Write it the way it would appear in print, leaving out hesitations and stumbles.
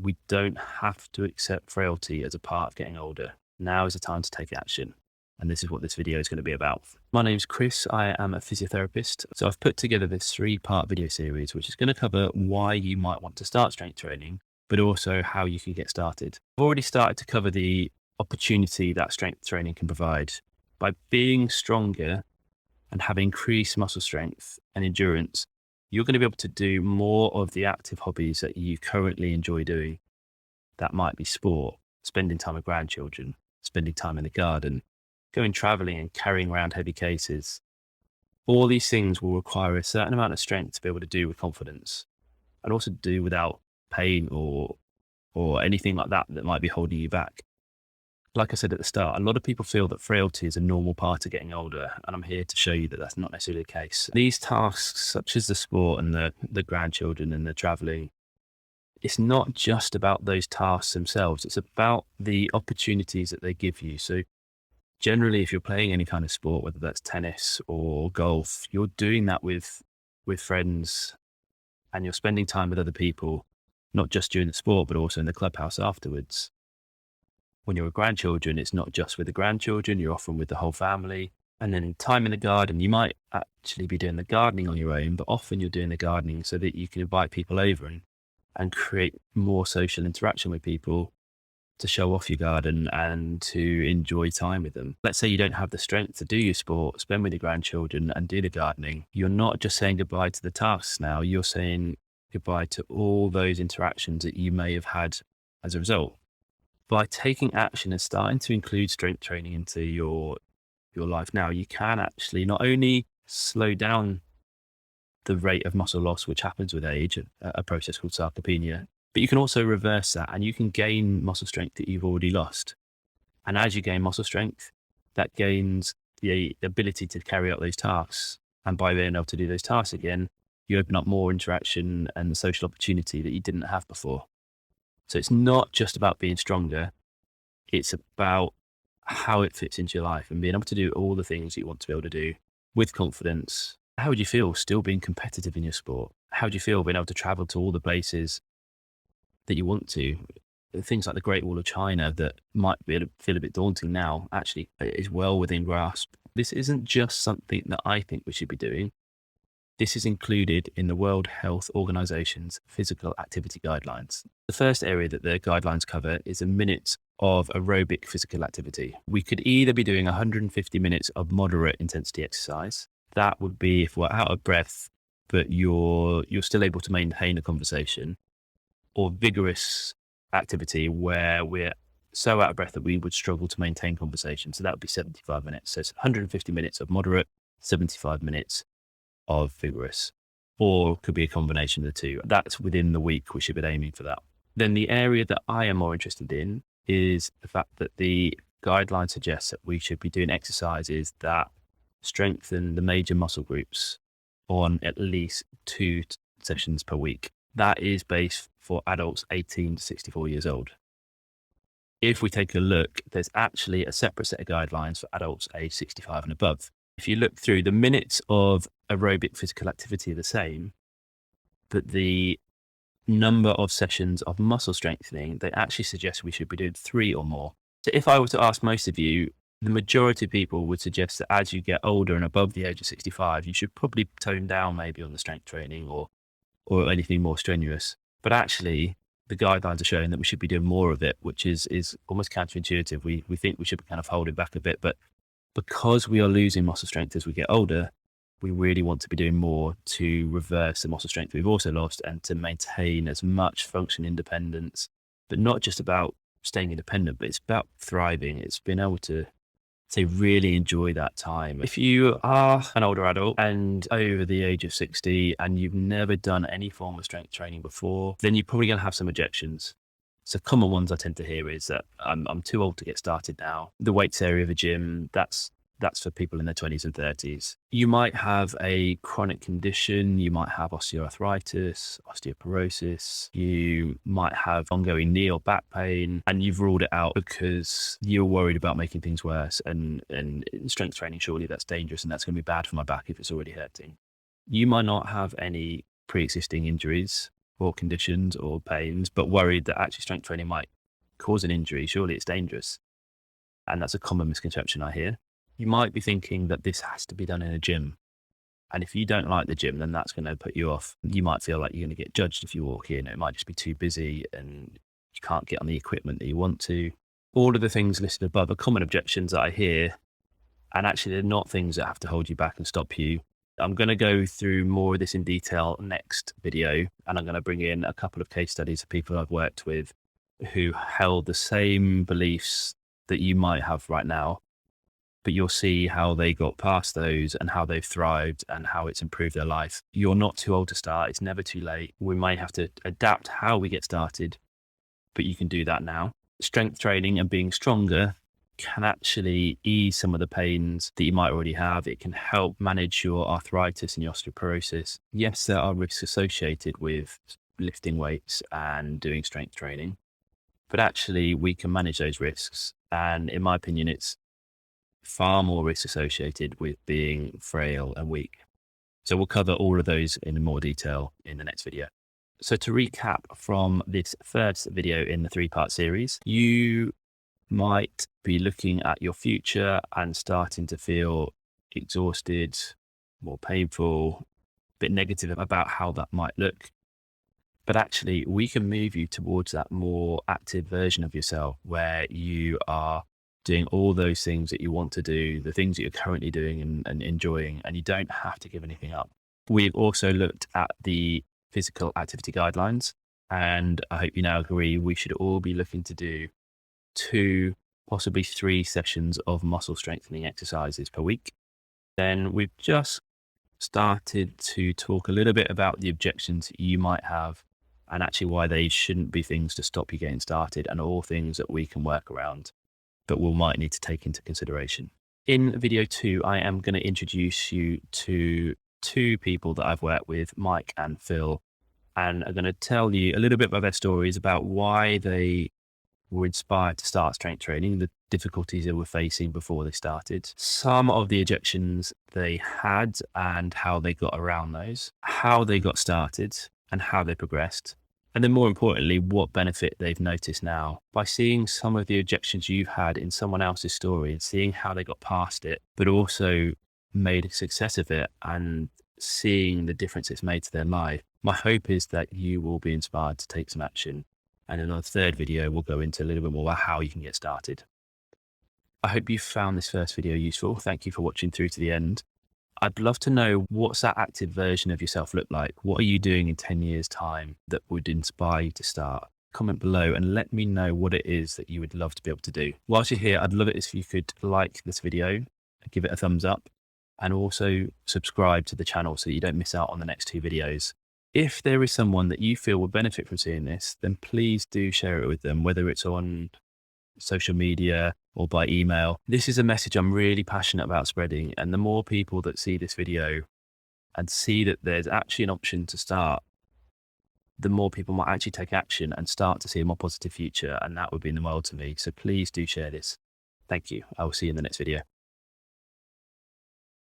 we don't have to accept frailty as a part of getting older. Now is the time to take action. And this is what this video is going to be about. My name's Chris. I am a physiotherapist. So I've put together this 3-part video series, which is going to cover why you might want to start strength training, but also how you can get started. I've already started to cover the opportunity that strength training can provide. By being stronger and having increased muscle strength and endurance, you're going to be able to do more of the active hobbies that you currently enjoy doing. That might be sport, spending time with grandchildren, spending time in the garden, going traveling and carrying around heavy cases. All these things will require a certain amount of strength to be able to do with confidence, and also do without pain or anything like that that might be holding you back. Like I said at the start, a lot of people feel that frailty is a normal part of getting older, and I'm here to show you that that's not necessarily the case. These tasks, such as the sport and the grandchildren and the traveling, it's not just about those tasks themselves. It's about the opportunities that they give you. So generally, if you're playing any kind of sport, whether that's tennis or golf, you're doing that with friends, and you're spending time with other people, not just during the sport, but also in the clubhouse afterwards. When you're with grandchildren, it's not just with the grandchildren, you're often with the whole family. And then time in the garden, you might actually be doing the gardening on your own, but often you're doing the gardening so that you can invite people over and create more social interaction with people, to show off your garden and to enjoy time with them. Let's say you don't have the strength to do your sport, spend with your grandchildren and do the gardening. You're not just saying goodbye to the tasks now, you're saying goodbye to all those interactions that you may have had as a result. By taking action and starting to include strength training into your life now, you can actually not only slow down the rate of muscle loss, which happens with age, a process called sarcopenia, but you can also reverse that, and you can gain muscle strength that you've already lost. And as you gain muscle strength, that gains the ability to carry out those tasks. And by being able to do those tasks again, you open up more interaction and social opportunity that you didn't have before. So it's not just about being stronger. It's about how it fits into your life and being able to do all the things you want to be able to do with confidence. How would you feel still being competitive in your sport? How do you feel being able to travel to all the places that you want to? Things like the Great Wall of China that might feel a bit daunting now, actually is well within grasp. This isn't just something that I think we should be doing. This is included in the World Health Organization's physical activity guidelines. The first area that the guidelines cover is a minute of aerobic physical activity. We could either be doing 150 minutes of moderate intensity exercise. That would be if we're out of breath, but you're still able to maintain a conversation, or vigorous activity where we're so out of breath that we would struggle to maintain conversation. So that would be 75 minutes. So it's 150 minutes of moderate, 75 minutes of vigorous, or could be a combination of the two. That's within the week. We should be aiming for that. Then the area that I am more interested in is the fact that the guideline suggests that we should be doing exercises that strengthen the major muscle groups on at least 2 sessions per week. That is based for adults 18 to 64 years old. If we take a look, there's actually a separate set of guidelines for adults aged 65 and above. If you look through, the minutes of aerobic physical activity are the same, but the number of sessions of muscle strengthening, they actually suggest we should be doing 3 or more. So if I were to ask most of you, the majority of people would suggest that as you get older and above the age of 65, you should probably tone down maybe on the strength training or anything more strenuous. But actually, the guidelines are showing that we should be doing more of it, which is almost counterintuitive. We think we should be kind of holding back a bit, but because we are losing muscle strength as we get older, we really want to be doing more to reverse the muscle strength we've also lost and to maintain as much function independence, but not just about staying independent, but it's about thriving. It's being able to really enjoy that time. If you are an older adult and over the age of 60 and you've never done any form of strength training before, then you're probably going to have some objections. So common ones I tend to hear is that I'm too old to get started now. The weights area of a gym, that's for people in their 20s and 30s. You might have a chronic condition. You might have osteoarthritis, osteoporosis. You might have ongoing knee or back pain, and you've ruled it out because you're worried about making things worse. And in strength training, surely that's dangerous and that's going to be bad for my back if it's already hurting. You might not have any pre-existing injuries, or conditions or pains, but worried that actually strength training might cause an injury. Surely it's dangerous. And that's a common misconception I hear. You might be thinking that this has to be done in a gym. And if you don't like the gym, then that's going to put you off. You might feel like you're going to get judged if you walk in. It might just be too busy and you can't get on the equipment that you want to. All of the things listed above are common objections that I hear. And actually, they're not things that have to hold you back and stop you. I'm going to go through more of this in detail next video. And I'm going to bring in a couple of case studies of people I've worked with who held the same beliefs that you might have right now, but you'll see how they got past those and how they've thrived and how it's improved their life. You're not too old to start. It's never too late. We may have to adapt how we get started, but you can do that now. Strength training and being stronger can actually ease some of the pains that you might already have. It can help manage your arthritis and your osteoporosis. Yes, there are risks associated with lifting weights and doing strength training, but actually we can manage those risks. And in my opinion, it's far more risk associated with being frail and weak. So we'll cover all of those in more detail in the next video. So to recap from this first video in the 3-part series, you might be looking at your future and starting to feel exhausted, more painful, a bit negative about how that might look. But actually, we can move you towards that more active version of yourself where you are doing all those things that you want to do, the things that you're currently doing and enjoying, and you don't have to give anything up. We've also looked at the physical activity guidelines, and I hope you now agree we should all be looking to do 2, possibly 3 sessions of muscle strengthening exercises per week. Then we've just started to talk a little bit about the objections you might have and actually why they shouldn't be things to stop you getting started, and all things that we can work around that we might need to take into consideration. In video 2, I am going to introduce you to 2 people that I've worked with, Mike and Phil, and I'm going to tell you a little bit about their stories about why they were inspired to start strength training, the difficulties they were facing before they started, some of the objections they had and how they got around those, how they got started and how they progressed, and then more importantly, what benefit they've noticed now by seeing some of the objections you've had in someone else's story and seeing how they got past it, but also made a success of it and seeing the difference it's made to their life. My hope is that you will be inspired to take some action. And in our third video, we'll go into a little bit more about how you can get started. I hope you found this first video useful. Thank you for watching through to the end. I'd love to know, what's that active version of yourself look like? What are you doing in 10 years' time that would inspire you to start? Comment below and let me know what it is that you would love to be able to do. Whilst you're here, I'd love it if you could like this video, give it a thumbs up, and also subscribe to the channel so you don't miss out on the next 2 videos. If there is someone that you feel will benefit from seeing this, then please do share it with them, whether it's on social media or by email. This is a message I'm really passionate about spreading, and the more people that see this video and see that there's actually an option to start, the more people might actually take action and start to see a more positive future, and that would mean the world to me. So please do share this. Thank you. I will see you in the next video.